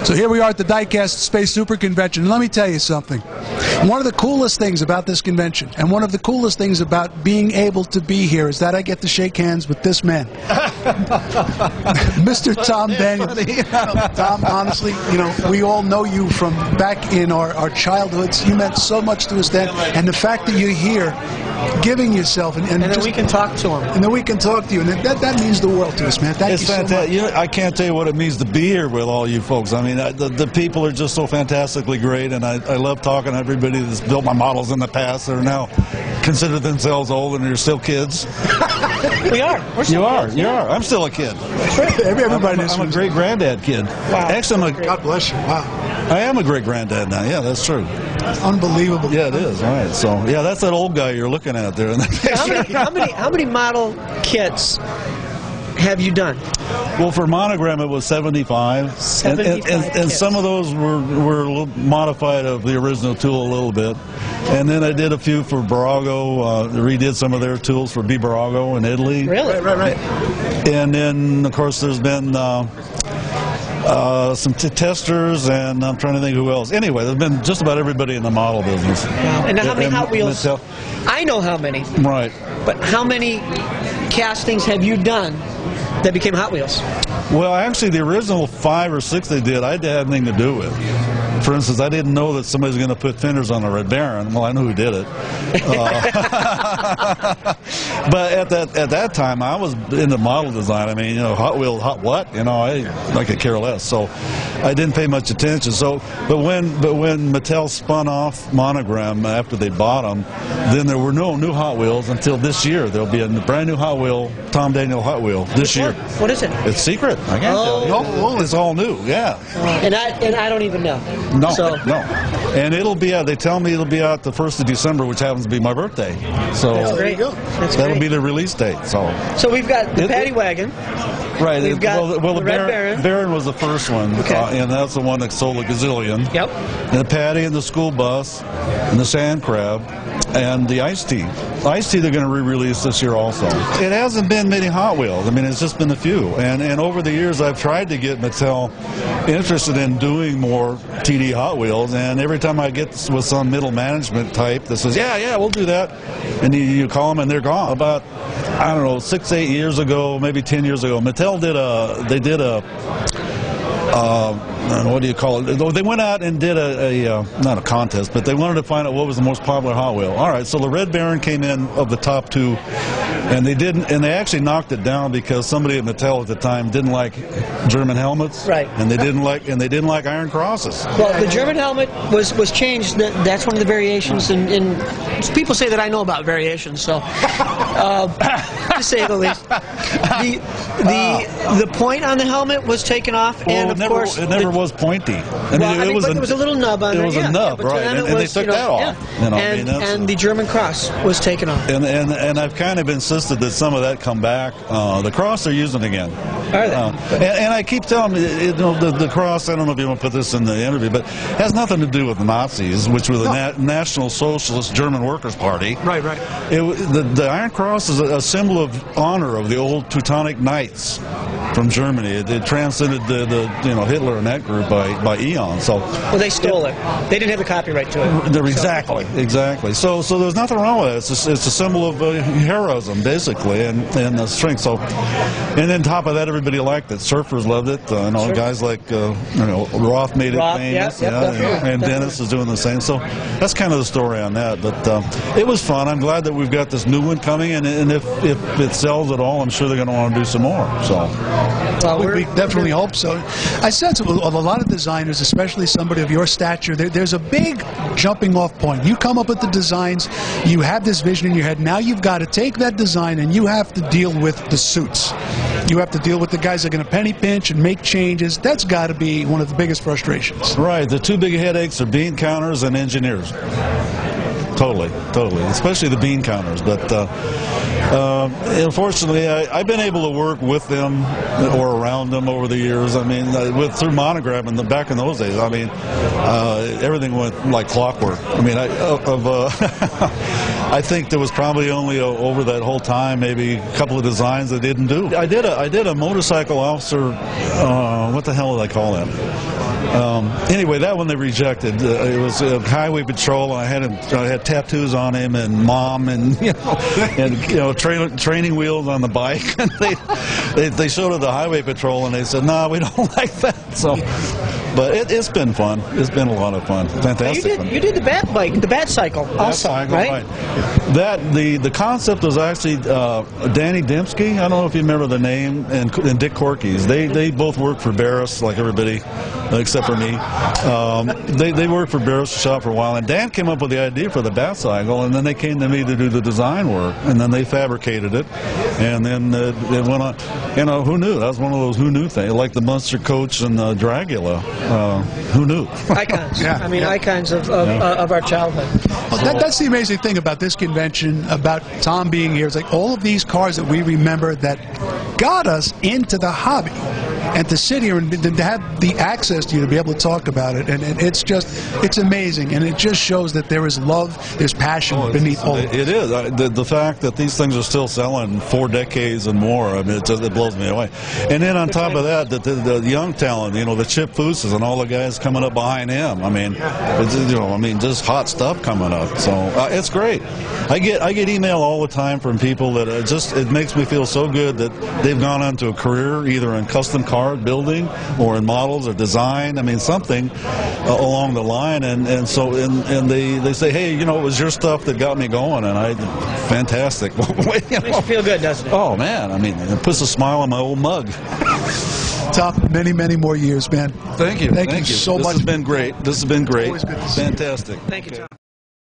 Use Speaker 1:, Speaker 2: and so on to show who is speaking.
Speaker 1: So here we are at the Diecast Space Super Convention, and let me tell you something. One of the coolest things about this convention, and one of the coolest things about being able to be here, is that I get to shake hands with this man. Mr. Tom Daniels. Tom, honestly, you know, we all know you from back in our childhoods. You meant so much to us then, and the fact that you're here giving yourself, and
Speaker 2: then we can talk to him.
Speaker 1: And then we can talk to you, and that means the world to us, man. Thank you so much.
Speaker 3: You know, I can't tell you what it means to be here with all you folks. I mean, the people are just so fantastically great, and I love talking to everybody that's built my models in the past that are now consider themselves old and they're still kids.
Speaker 2: We are. We're still kids.
Speaker 3: You are. I'm still a kid.
Speaker 1: Everybody
Speaker 3: I'm a great-granddad kid.
Speaker 2: Wow.
Speaker 3: Actually,
Speaker 1: God bless you. Wow.
Speaker 3: I am a great-granddad now. Yeah, that's true.
Speaker 1: Unbelievable.
Speaker 3: Yeah, it is. All right. So, yeah, that's that old guy you're looking at there.
Speaker 2: How many model kits have you done?
Speaker 3: Well, for Monogram, it was 75.
Speaker 2: 75
Speaker 3: and some of those were a little modified of the original tool a little bit. And then I did a few for Barago, redid some of their tools for B. Barago in Italy.
Speaker 2: Really?
Speaker 1: Right.
Speaker 3: And then, of course, there's been some testers, and I'm trying to think who else. Anyway, there's been just about everybody in the model business.
Speaker 2: Wow. And how many Hot Wheels?
Speaker 3: Mattel.
Speaker 2: I know how many.
Speaker 3: Right.
Speaker 2: But how many castings have you done that became Hot Wheels?
Speaker 3: Well, actually, the original 5 or 6 they did, I had anything to do with. For instance, I didn't know that somebody was going to put fenders on the Red Baron. Well, I know who did it. But at that time, I was into model design. I mean, you know, Hot Wheels, hot what? You know, I could care less. So I didn't pay much attention. So, but when Mattel spun off Monogram after they bought them, then there were no new Hot Wheels until this year. There'll be a brand new Hot Wheel, Tom Daniel Hot Wheel, this year.
Speaker 2: What is it?
Speaker 3: It's secret. I can't tell you. No, it's all new. Yeah.
Speaker 2: And I don't even know.
Speaker 3: No,
Speaker 2: so.
Speaker 3: no. And it'll be out, they tell me it'll be out the 1st of December, which happens to be my birthday. So
Speaker 2: That's great.
Speaker 3: That'll be the release date. So
Speaker 2: we've got the paddy wagon.
Speaker 3: Right.
Speaker 2: We've got
Speaker 3: the
Speaker 2: Red Baron.
Speaker 3: Baron was the first one,
Speaker 2: okay.
Speaker 3: And that's the one that sold a gazillion.
Speaker 2: Yep.
Speaker 3: And the paddy and the school bus and the sand crab and the iced tea. Iced tea they're going to re-release this year also. It hasn't been many Hot Wheels. I mean, it's just been a few. And over the years, I've tried to get Mattel interested in doing more TD Hot Wheels. And every time I get with some middle management type that says, yeah, we'll do that. And you call them and they're gone. About, I don't know, 6, 8 years ago, maybe 10 years ago, Mattel did a what do you call it? They went out and did not a contest, but they wanted to find out what was the most popular Hot Wheel. All right, so the Red Baron came in of the top 2, and they actually knocked it down because somebody at Mattel at the time didn't like German helmets,
Speaker 2: right?
Speaker 3: And they didn't like iron crosses.
Speaker 2: Well, the German helmet was changed. That's one of the variations, and people say that I know about variations, so to say the least. The point on the helmet was taken off, and of course
Speaker 3: it never was pointy.
Speaker 2: But there was a little nub on it.
Speaker 3: It was a nub, right? And they took that off.
Speaker 2: Yeah.
Speaker 3: You know,
Speaker 2: and the German cross was taken off.
Speaker 3: And I've kind of insisted that some of that come back. The cross they're using again.
Speaker 2: Are they?
Speaker 3: And I keep telling them, the cross. I don't know if you want to put this in the interview, but it has nothing to do with the Nazis, which were the National Socialist German Workers' Party.
Speaker 1: Right.
Speaker 3: The Iron Cross is a symbol of honor of the old Teutonic Knights from Germany. It transcended the Hitler and that group by eons. So
Speaker 2: well, they stole it. They didn't have the copyright to it.
Speaker 3: Exactly. So there's nothing wrong with it. It's a symbol of heroism, basically, and strength. So, and then top of that, everybody liked it. Surfers loved it. Sure. Guys like Roth made it famous. And Dennis is doing the same. So that's kind of the story on that. But it was fun. I'm glad that we've got this new one coming, and if it sells at all, I'm sure they're going to want to do some more. So.
Speaker 1: Well, we definitely hope so. I sense a lot of designers, especially somebody of your stature, there's a big jumping off point. You come up with the designs, you have this vision in your head, now you've got to take that design and you have to deal with the suits. You have to deal with the guys that are going to penny pinch and make changes. That's got to be one of the biggest frustrations.
Speaker 3: Right. The two big headaches are bean counters and engineers. Totally. Especially the bean counters. But unfortunately, I've been able to work with them or around them over the years. I mean, through Monogram and back in those days, I mean, everything went like clockwork. I mean, I think there was probably only over that whole time maybe a couple of designs I didn't do. I did a motorcycle officer. What the hell do I call that? Anyway, that one they rejected. It was highway patrol, and I had tattoos on him, and mom, and training wheels on the bike. And they showed it to the highway patrol, and they said, "No, we don't like that." So, but it's been fun. It's been a lot of fun. Fantastic.
Speaker 2: You did the bat bike, the bat cycle, also, right?
Speaker 3: That the concept was actually Danny Dembski. I don't know if you remember the name, and Dick Corky's. They both worked for Barris, like everybody, except for me. They worked for Barris Shop for a while, and Dan came up with the idea for the bat cycle, and then they came to me to do the design work, and then they fabricated it, and then it went on. Who knew? That was one of those who knew things, like the Munster Coach and Dragula. Who knew?
Speaker 2: Icons. Icons of our childhood.
Speaker 1: Well, that's the amazing thing about this convention, about Tom being here. It's like all of these cars that we remember that got us into the hobby, and to sit here and to have the access to you to be able to talk about it, and it's amazing, and it just shows that there is love, there's passion beneath all of it.
Speaker 3: It is. The fact that these things are still selling 4 decades and more, I mean, it blows me away. And then on top of that, the young talent, the Chip Fooses and all the guys coming up behind him. I mean, just hot stuff coming up. So it's great. I get email all the time from people that it makes me feel so good that they've gone on to a career either in custom car building or in models or design. I mean, something along the line, and they say, hey, it was your stuff that got me going, and fantastic.
Speaker 2: Makes you feel good, doesn't it?
Speaker 3: Oh man, I mean, it puts a smile on my old mug.
Speaker 1: Tom, many, many more years, man.
Speaker 3: Thank you.
Speaker 1: Thank you so much.
Speaker 3: This has been great.
Speaker 1: Always good to see you.
Speaker 3: Fantastic.
Speaker 2: Thank you, Tom.